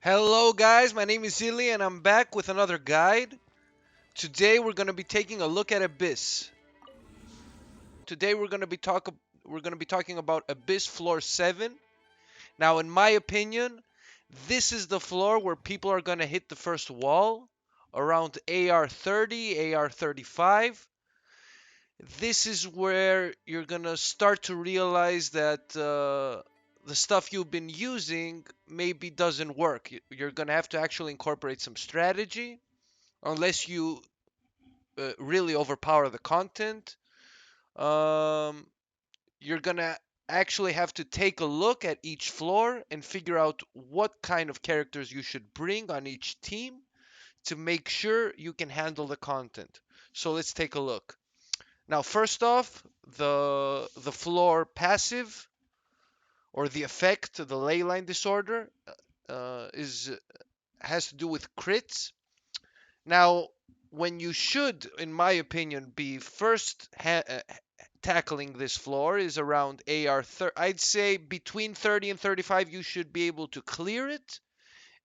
Hello guys, my name is Zilly and I'm back with another guide. Today we're going to be taking a look at Abyss. Today we're going to be talking about Abyss floor 7. Now in my opinion, this is the floor where people are going to hit the first wall around AR 30, AR 35. This is where you're going to start to realize that the stuff you've been using maybe doesn't work. You're going to have to actually incorporate some strategy unless you really overpower the content. Um, you're gonna actually have to take a look at each floor and figure out what kind of characters you should bring on each team to make sure you can handle the content. So let's take a look. Now, first off, the floor passive or the effect, the ley line disorder, is has to do with crits. Now, when you should, in my opinion, be first tackling this floor is around AR 30. I'd say between 30 and 35, you should be able to clear it.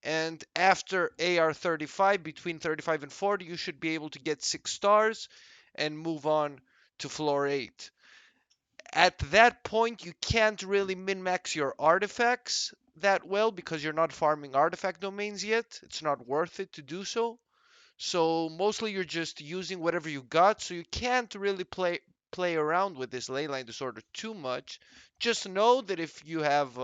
And after AR 35, between 35 and 40, you should be able to get 6 stars and move on to floor 8. At that point, you can't really min max your artifacts that well because you're not farming artifact domains yet. It's not worth it to do so. So mostly you're just using whatever you got, so you can't really play around with this ley line disorder too much. Just know that if you have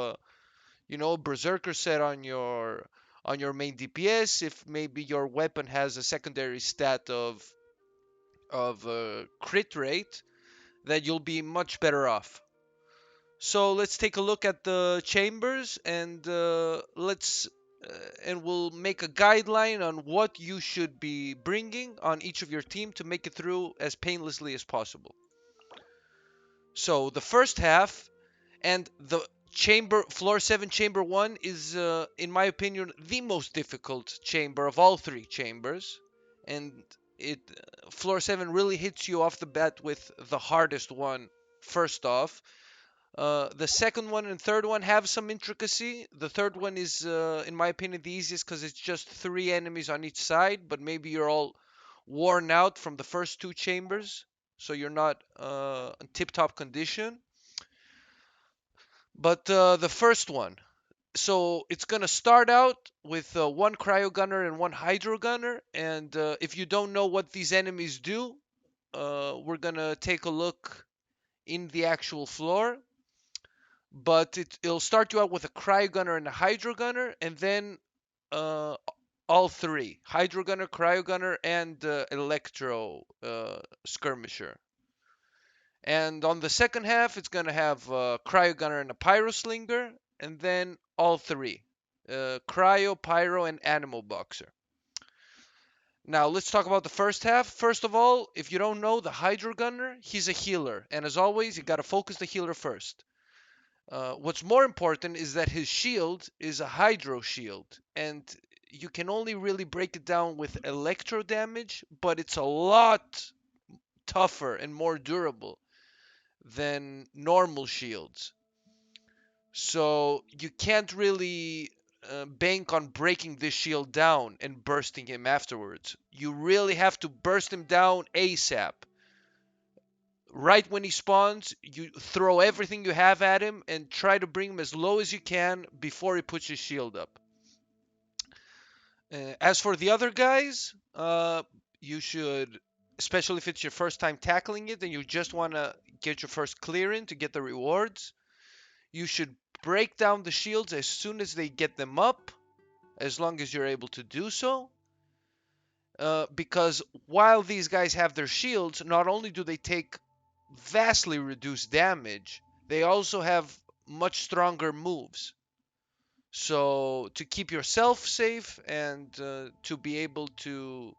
berserker set on your main DPS, if maybe your weapon has a secondary stat of crit rate, that you'll be much better off. So let's take a look at the chambers and we'll make a guideline on what you should be bringing on each of your team to make it through as painlessly as possible. So the first half and the chamber floor 7 chamber 1 is in my opinion the most difficult chamber of all three chambers, and it floor 7 really hits you off the bat with the hardest one first off. The second one and third one have some intricacy. The third one is, in my opinion, the easiest because it's just three enemies on each side, but maybe you're all worn out from the first two chambers, so you're not in tip-top condition. But the first one, so it's gonna start out with one cryo gunner and one hydro gunner, and if you don't know what these enemies do, we're gonna take a look in the actual floor. But it'll start you out with a cryo gunner and a hydro gunner, and then uh, all three: hydro gunner, cryo gunner, and electro skirmisher. And on the second half, it's gonna have cryo gunner and a pyro slinger, and then all three: cryo, pyro, and animal boxer. Now let's talk about the first half. First of all, if you don't know, the hydro gunner, he's a healer, and as always, you gotta focus the healer first. What's more important is that his shield is a hydro shield, and you can only really break it down with electro damage, but it's a lot tougher and more durable than normal shields. So you can't really bank on breaking this shield down and bursting him afterwards. You really have to burst him down ASAP. Right when he spawns, you throw everything you have at him and try to bring him as low as you can before he puts his shield up. As for the other guys, you should, especially if it's your first time tackling it and you just want to get your first clear in to get the rewards, you should break down the shields as soon as they get them up, as long as you're able to do so. Because while these guys have their shields, not only do they take vastly reduced damage, they also have much stronger moves. So to keep yourself safe and to be able to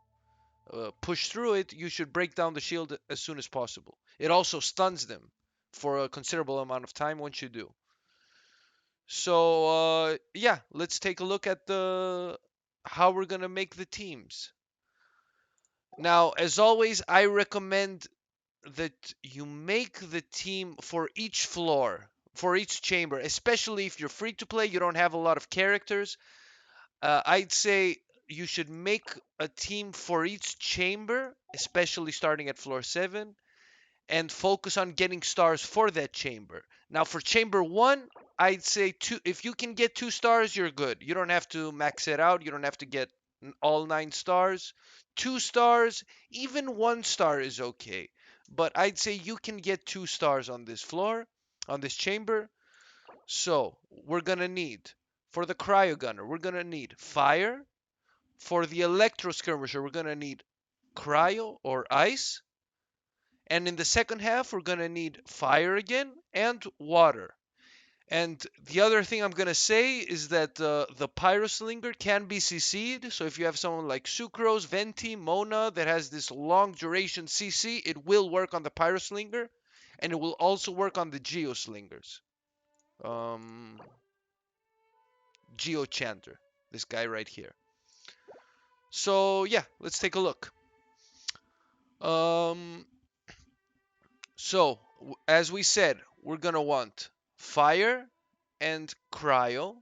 push through it, you should break down the shield as soon as possible. It also stuns them for a considerable amount of time once you do. So yeah, let's take a look at the how we're gonna make the teams. Now, as always, I recommend that you make the team for each floor, for each chamber, especially if you're free to play, you don't have a lot of characters. I'd say you should make a team for each chamber, especially starting at floor 7, and focus on getting stars for that chamber. Now, for chamber 1, I'd say two. If you can get 2 stars, you're good. You don't have to max it out. You don't have to get all 9 stars. 2 stars, even 1 star is okay. But I'd say you can get 2 stars on this floor, on this chamber. So we're gonna need, for the cryo gunner, we're gonna need fire. For the electro skirmisher, we're gonna need cryo or ice. And in the second half, we're gonna need fire again and water. And the other thing I'm gonna say is that the Pyroslinger can be CC'd. So if you have someone like Sucrose, Venti, Mona that has this long duration CC, it will work on the Pyroslinger, and it will also work on the Geoslingers. Um, Geochanter, this guy right here. So yeah, let's take a look. Um, so as we said, we're gonna want fire and cryo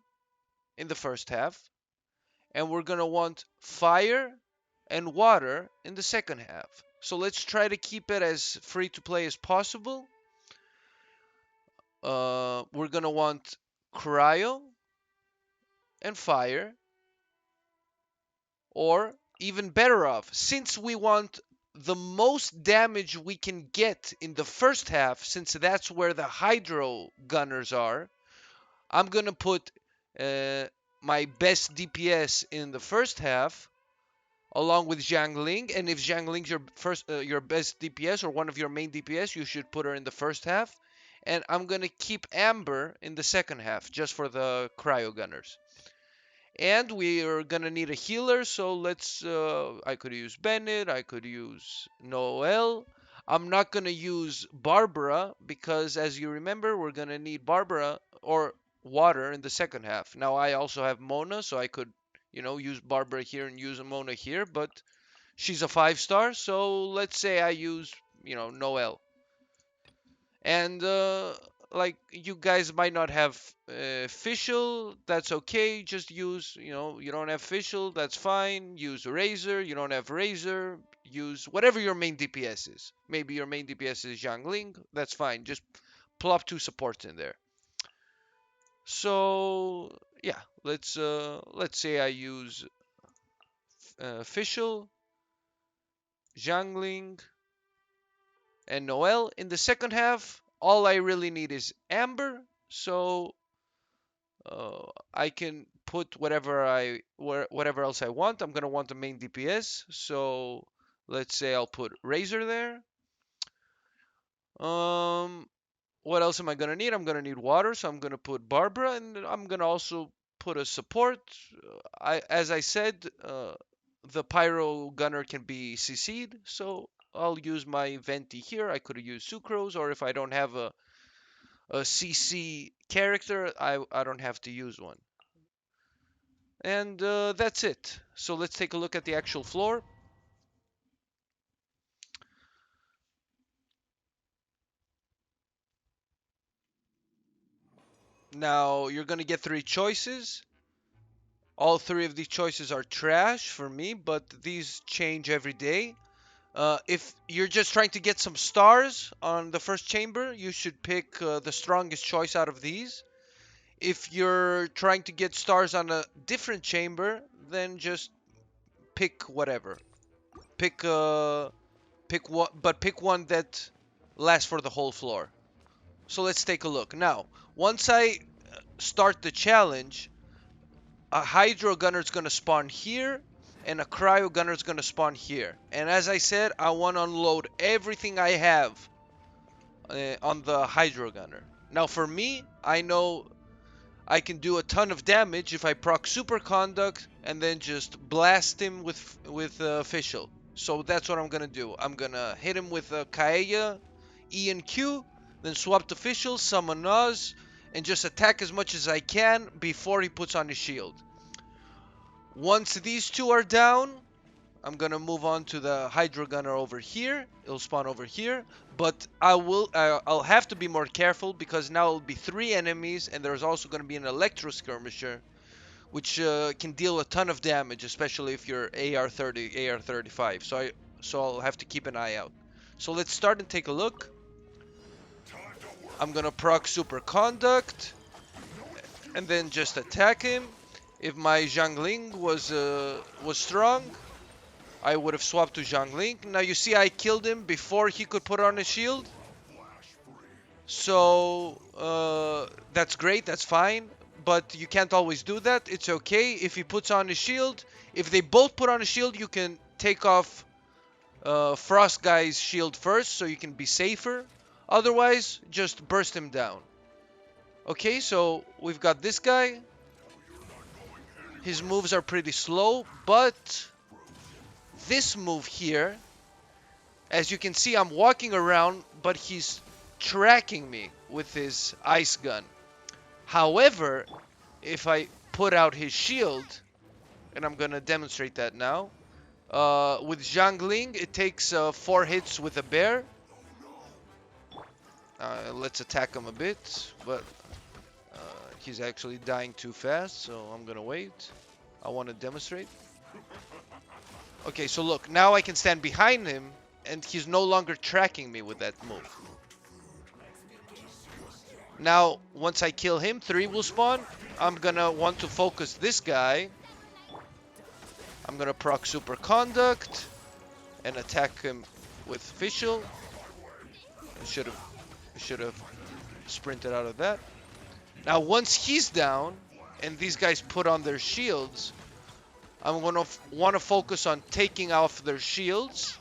in the first half, and we're gonna want fire and water in the second half. So let's try to keep it as free to play as possible. We're gonna want cryo and fire, or even better off, since we want the most damage we can get in the first half, since that's where the hydro gunners are, I'm gonna put uh, my best DPS in the first half, along with Zhang Ling. And if Zhang Ling's your best DPS or one of your main DPS, you should put her in the first half. And I'm gonna keep Amber in the second half, just for the cryo gunners. And we are gonna need a healer, so let's. I could use Bennett. I could use Noel. I'm not gonna use Barbara because, as you remember, we're gonna need Barbara or water in the second half. Now I also have Mona, so I could, use Barbara here and use Mona here, but she's a 5 star, so let's say I use, Noel. And like, you guys might not have Fischl, that's okay. Just use, you don't have Fischl, that's fine. Use Razor. You don't have Razor, use whatever your main DPS is. Maybe your main DPS is Zhang Ling, that's fine. Just plop 2 supports in there. So yeah, let's say I use Fischl, Zhang Ling, and Noel. In the second half, all I really need is Amber, so I can put whatever else I want. I'm gonna want the main DPS, so let's say I'll put Razor there. Um, what else am I gonna need? I'm gonna need water, so I'm gonna put Barbara, and I'm gonna also put a support. As I said, the Pyro Gunner can be CC'd, so I'll use my Venti here. I could use Sucrose, or if I don't have a CC character, I don't have to use one. And that's it. So let's take a look at the actual floor. Now you're gonna get 3 choices. All 3 of these choices are trash for me, but these change every day. If you're just trying to get some stars on the first chamber, you should pick the strongest choice out of these. If you're trying to get stars on a different chamber, then just pick whatever. Pick pick one, but pick one that lasts for the whole floor. So let's take a look. Now, once I start the challenge, a Hydro Gunner is going to spawn here, and a Cryo Gunner is going to spawn here. And as I said, I want to unload everything I have on the Hydro Gunner. Now, for me, I know I can do a ton of damage if I proc Superconduct and then just blast him with Fischl. So that's what I'm gonna do. I'm gonna hit him with Kaeya, E and Q, then swap to Fischl, summon Oz, and just attack as much as I can before he puts on his shield. Once these two are down, I'm gonna move on to the Hydro Gunner over here. It'll spawn over here, but I'll have to be more careful because now it'll be 3 enemies, and there's also gonna be an Electro Skirmisher, which can deal a ton of damage, especially if you're AR30, AR35. So I'll have to keep an eye out. So let's start and take a look. I'm gonna proc Super Conduct and then just attack him. If my Zhangling was strong, I would have swapped to Zhangling. Now you see I killed him before he could put on a shield. So that's great, that's fine. But you can't always do that. It's okay if he puts on a shield. If they both put on a shield, you can take off Frost Guy's shield first so you can be safer. Otherwise, just burst him down. Okay, so we've got this guy. His moves are pretty slow, but this move here, as you can see, I'm walking around, but he's tracking me with his ice gun. However, if I put out his shield, and I'm gonna demonstrate that now, with Zhangling, it takes 4 hits with a bear. Let's attack him a bit, but he's actually dying too fast, so I'm gonna wait. I want to demonstrate. Okay, so look, now I can stand behind him, and he's no longer tracking me with that move. Now, once I kill him, 3 will spawn. I'm gonna want to focus this guy. I'm gonna proc Super Conduct and attack him with Fischl. Should have sprinted out of that. Now, once he's down and these guys put on their shields, I'm gonna want to focus on taking off their shields,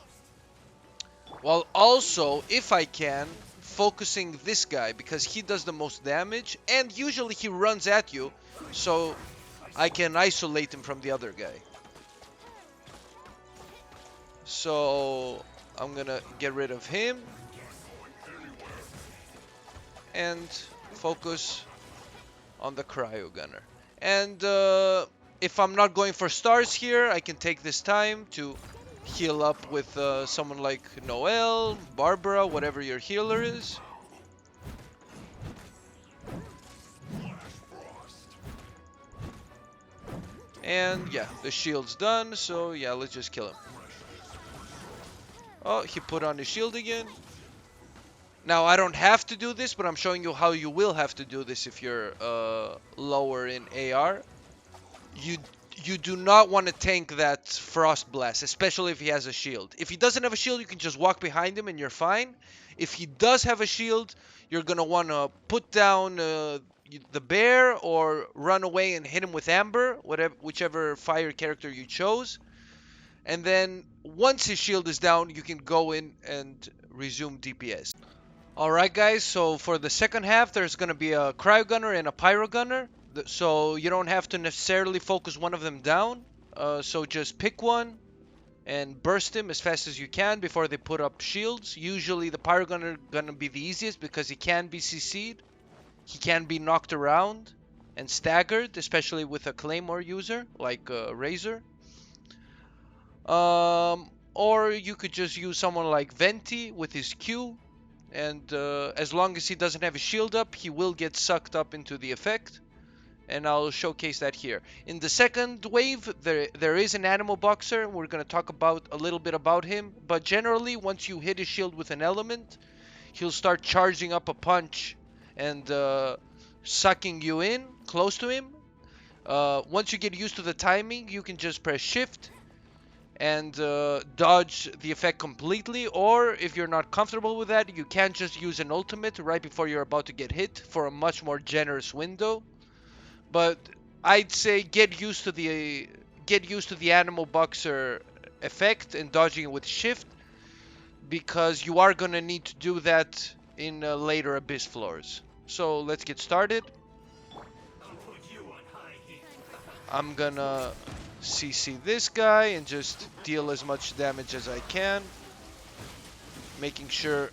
while also, if I can, focusing this guy because he does the most damage and usually he runs at you, so I can isolate him from the other guy. So I'm gonna get rid of him and focus on the Cryo Gunner. And if I'm not going for stars here, I can take this time to heal up with someone like Noelle, Barbara, whatever your healer is. And yeah, the shield's done, so yeah, let's just kill him. Oh, he put on his shield again. Now, I don't have to do this, but I'm showing you how you will have to do this if you're lower in AR. You do not want to tank that Frost Blast, especially if he has a shield. If he doesn't have a shield, you can just walk behind him and you're fine. If he does have a shield, you're going to want to put down the bear or run away and hit him with Amber, whichever fire character you chose. And then once his shield is down, you can go in and resume DPS. Alright guys, so for the second half, there's going to be a Cryo Gunner and a Pyro Gunner. So you don't have to necessarily focus one of them down. So just pick one and burst him as fast as you can before they put up shields. Usually the Pyro Gunner gonna be the easiest because he can be CC'd. He can be knocked around and staggered, especially with a Claymore user like Razor. Or you could just use someone like Venti with his Q. And as long as he doesn't have a shield up, he will get sucked up into the effect. And I'll showcase that here. In the second wave, there is an Animal Boxer. We're going to talk about a little bit about him. But generally, once you hit his shield with an element, he'll start charging up a punch and sucking you in close to him. Once you get used to the timing, you can just press shift and dodge the effect completely. Or if you're not comfortable with that, you can just use an ultimate right before you're about to get hit for a much more generous window. But I'd say get used to the Animal Boxer effect and dodging it with shift, because you are gonna need to do that in later Abyss floors. So let's get started. I'm gonna CC this guy and just deal as much damage as I can, making sure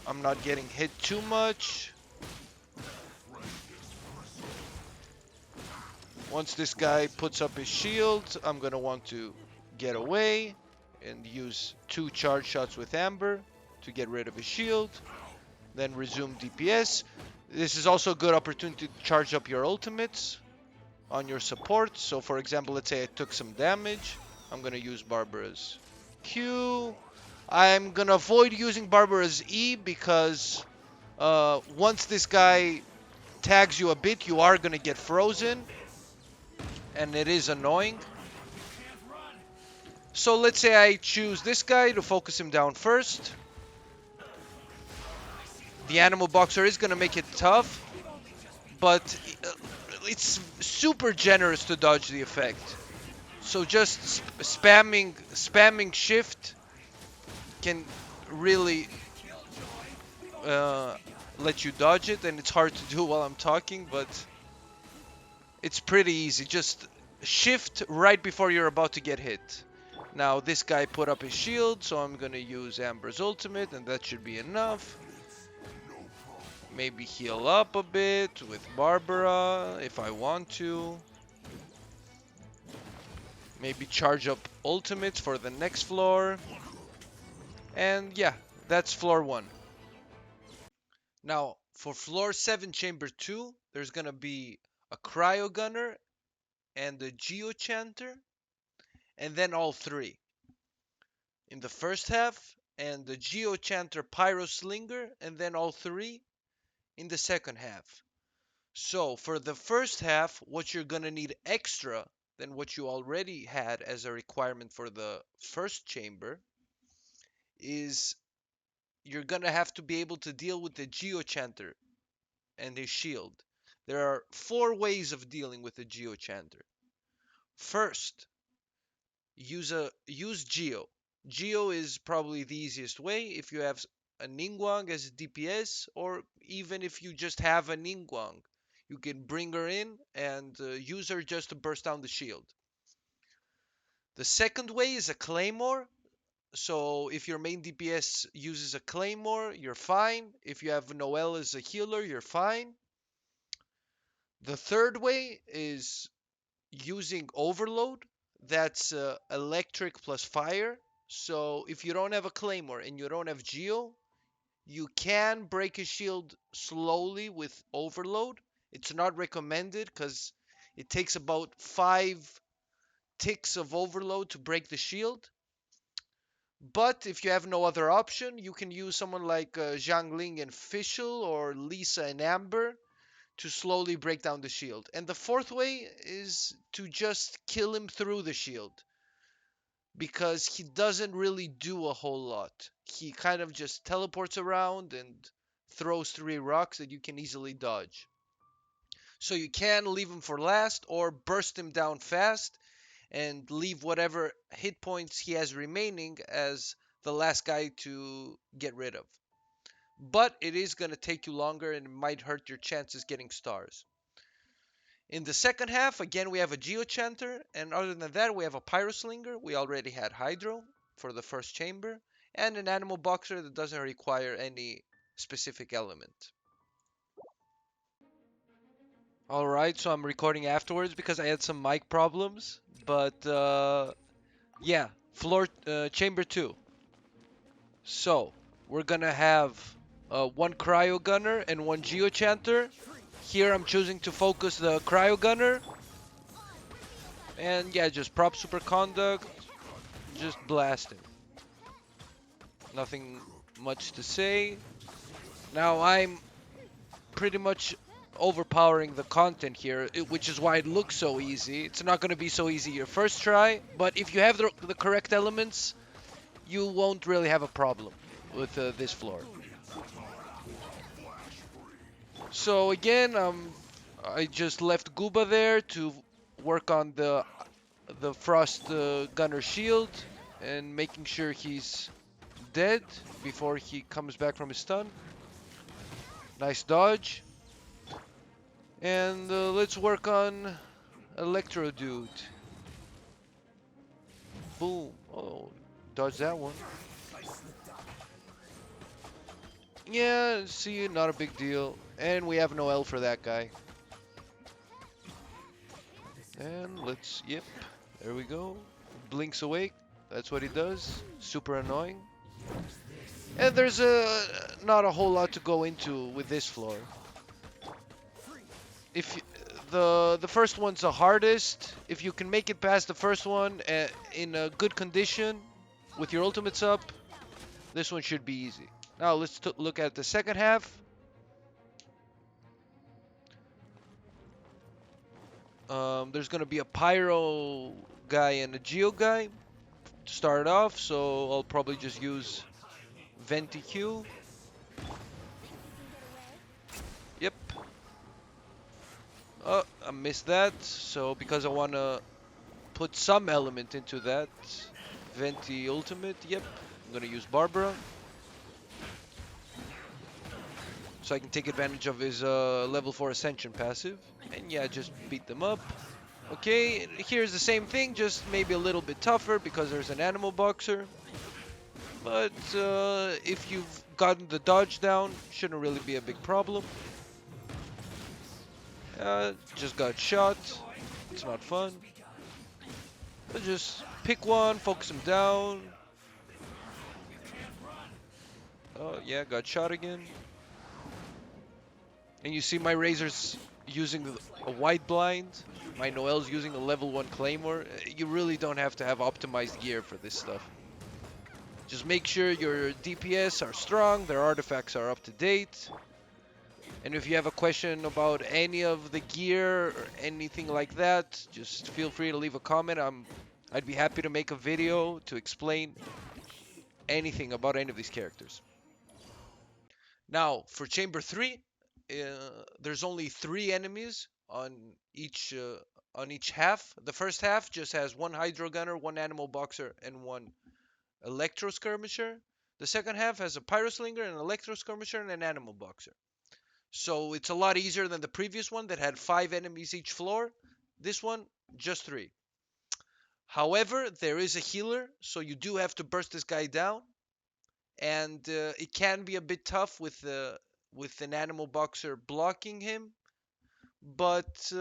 I'm not getting hit too much. Once this guy puts up his shield, I'm going to want to get away and use 2 charge shots with Amber to get rid of his shield. Then resume DPS. This is also a good opportunity to charge up your ultimates. on your support. So for example, let's say I took some damage. I'm gonna use Barbara's Q. I'm gonna avoid using Barbara's E because once this guy tags you a bit, you are gonna get frozen, and it is annoying. So let's say I choose this guy to focus him down first. The animal boxer is gonna make it tough, but it's super generous to dodge the effect. So just spamming shift can really let you dodge it, and it's hard to do while I'm talking, but it's pretty easy. Just shift right before you're about to get hit. Now this guy put up his shield, so I'm gonna use Amber's ultimate, and that should be enough. Maybe heal up a bit with Barbara if I want to. Maybe charge up ultimates for the next floor. And yeah, that's floor 1. Now, for floor 7, chamber 2, there's gonna be a cryo gunner and a geochanter, and then all 3 in the first half, and the geochanter pyro slinger, and then all 3 in the second half. So for the first half, what you're gonna need extra than what you already had as a requirement for the first chamber is you're gonna have to be able to deal with the geochanter and his shield. There are 4 ways of dealing with the geochanter. First, use Geo. Geo is probably the easiest way if you have a Ningguang as a DPS, or even if you just have a Ningguang, you can bring her in and use her just to burst down the shield. The second way is a Claymore. So if your main DPS uses a Claymore, you're fine. If you have Noelle as a healer, you're fine. The third way is using Overload. That's electric plus fire. So if you don't have a Claymore and you don't have Geo, you can break a shield slowly with Overload. It's not recommended because it takes about 5 ticks of Overload to break the shield. But if you have no other option, you can use someone like Zhang Ling and Fischl or Lisa and Amber to slowly break down the shield. And the fourth way is to just kill him through the shield, because he doesn't really do a whole lot. He kind of just teleports around and throws 3 rocks that you can easily dodge. So you can leave him for last or burst him down fast and leave whatever hit points he has remaining as the last guy to get rid of. But it is going to take you longer and it might hurt your chances getting stars. In the second half, again, we have a Geochanter, and other than that, we have a Pyroslinger. We already had Hydro for the first chamber, and an Animal Boxer that doesn't require any specific element. Alright, so I'm recording afterwards because I had some mic problems, but yeah, floor chamber 2. So, we're gonna have 1 Cryo Gunner and 1 Geochanter. Here I'm choosing to focus the Cryo Gunner. And yeah, just prop superconduct, just blast him. Nothing much to say. Now I'm pretty much overpowering the content here, which is why it looks so easy. It's not going to be so easy your first try, but if you have the correct elements, you won't really have a problem with this floor. So again, I just left Gooba there to work on the Frost Gunner shield and making sure he's dead before he comes back from his stun. Nice dodge. And let's work on Electro Dude. Boom. Oh, dodge that one. Yeah, see, not a big deal. And we have Noelle for that guy. And let's, yep, there we go. Blinks awake. That's what he does. Super annoying. And there's not a whole lot to go into with this floor. If the first one's the hardest. If you can make it past the first one in a good condition with your ultimates up, this one should be easy. Now let's look at the second half. There's gonna be a pyro guy and a geo guy to start off, so I'll probably just use Venti Q. Yep. I missed that, so because I wanna put some element into that, Venti ultimate. Yep. I'm gonna use Barbara, so I can take advantage of his level 4 Ascension passive. And yeah, just beat them up. Okay, here's the same thing, just maybe a little bit tougher because there's an animal boxer. But if you've gotten the dodge down, shouldn't really be a big problem. Just got shot. It's not fun. But just pick one, focus him down. Oh yeah, got shot again. And you see my Razor's using a white blind. My Noel's using a level 1 Claymore. You really don't have to have optimized gear for this stuff. Just make sure your DPS are strong, their artifacts are up to date. And if you have a question about any of the gear or anything like that, just feel free to leave a comment. I'd be happy to make a video to explain anything about any of these characters. Now, for Chamber 3, there's only 3 enemies on each half. The first half just has 1 Hydro Gunner, 1 Animal Boxer, and 1 Electro Skirmisher. The second half has a Pyro Slinger, an Electro Skirmisher, and an Animal Boxer. So it's a lot easier than the previous one that had 5 enemies each floor. This one, just 3. However, there is a healer, so you do have to burst this guy down. And it can be a bit tough with an Animal Boxer blocking him. But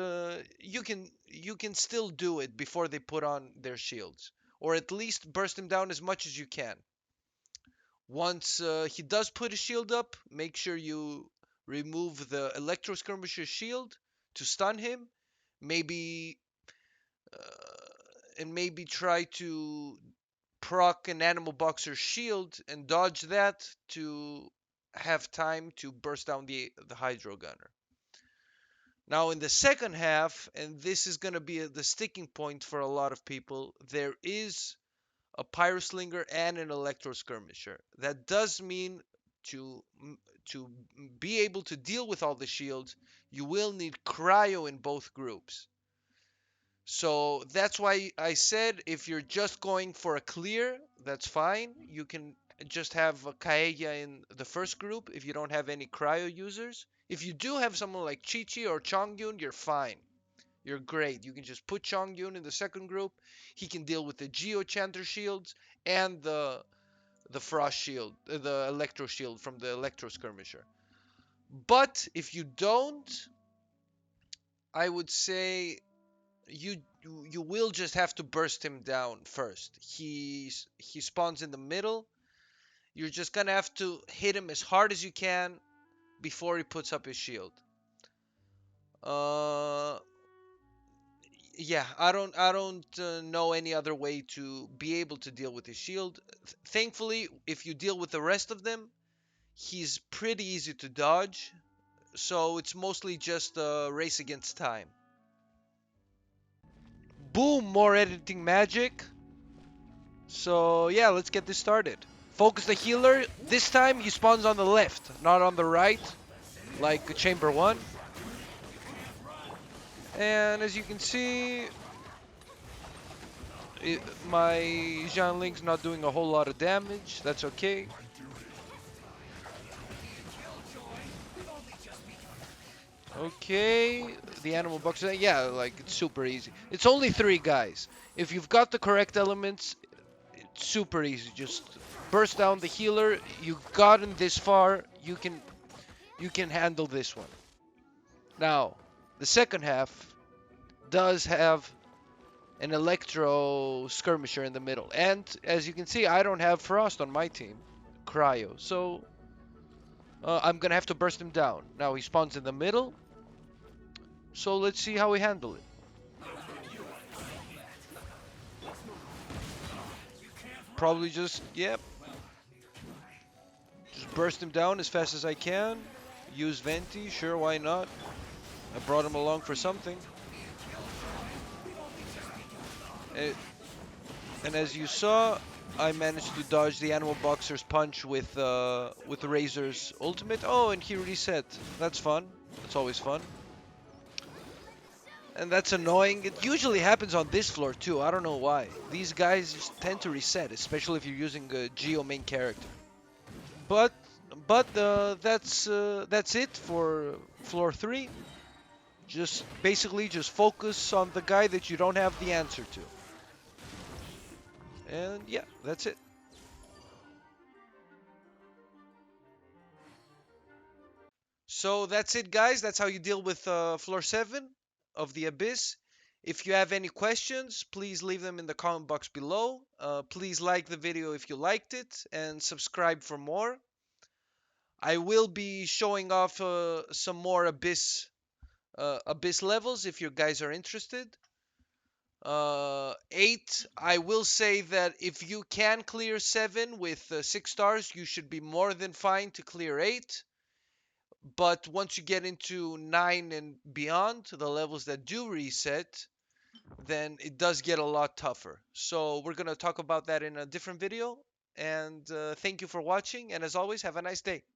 you can still do it before they put on their shields. Or at least burst him down as much as you can. Once he does put a shield up, make sure you remove the Electro Skirmisher shield to stun him. Maybe try to proc an Animal Boxer shield and dodge that to have time to burst down the Hydro Gunner. Now in the second half, and this is going to be the sticking point for a lot of people, there is a Pyro Slinger and an Electro Skirmisher. That does mean to be able to deal with all the shields, you will need Cryo in both groups. So that's why I said if you're just going for a clear, that's fine. You can just have a Kaeya in the first group if you don't have any Cryo users. If you do have someone like Chi-Chi or Chongyun, you're fine. You're great. You can just put Chongyun in the second group. He can deal with the Geochanter shields and the Frost shield, the Electro shield from the Electro Skirmisher. But if you don't, I would say you will just have to burst him down first. He spawns in the middle. You're just gonna have to hit him as hard as you can before he puts up his shield. Yeah, I don't know any other way to be able to deal with his shield. Thankfully, if you deal with the rest of them, he's pretty easy to dodge. So it's mostly just a race against time. Boom, more editing magic. So yeah, let's get this started. Focus the healer. This time he spawns on the left, not on the right, like Chamber 1. And as you can see, my Xianling's not doing a whole lot of damage. That's okay. Okay, the Animal Boxer, yeah, like, it's super easy. It's only 3 guys. If you've got the correct elements, it's super easy. Just burst down the healer. You've gotten this far, you can handle this one. Now, the second half does have an Electro Skirmisher in the middle. And, as you can see, I don't have Frost on my team. Cryo. So, I'm gonna have to burst him down. Now, he spawns in the middle. So let's see how we handle it. Probably just, yep, just burst him down as fast as I can. Use Venti, sure, why not? I brought him along for something. Eh, And as you saw, I managed to dodge the Animal Boxer's punch with Razor's ultimate. Oh, and he reset. That's fun. That's always fun. And that's annoying. It usually happens on this floor too. I don't know why. These guys just tend to reset, especially if you're using a Geo main character. But that's it for floor 3. Just basically just focus on the guy that you don't have the answer to. And yeah, that's it. So that's it, guys. That's how you deal with floor 7 of the Abyss. If you have any questions, please leave them in the comment box below. Please like the video if you liked it and subscribe for more. I will be showing off some more Abyss levels if you guys are interested. 8, I will say that if you can clear 7 with 6 stars, you should be more than fine to clear 8. But once you get into 9 and beyond, the levels that do reset, then it does get a lot tougher. So we're going to talk about that in a different video. And thank you for watching. And as always, have a nice day.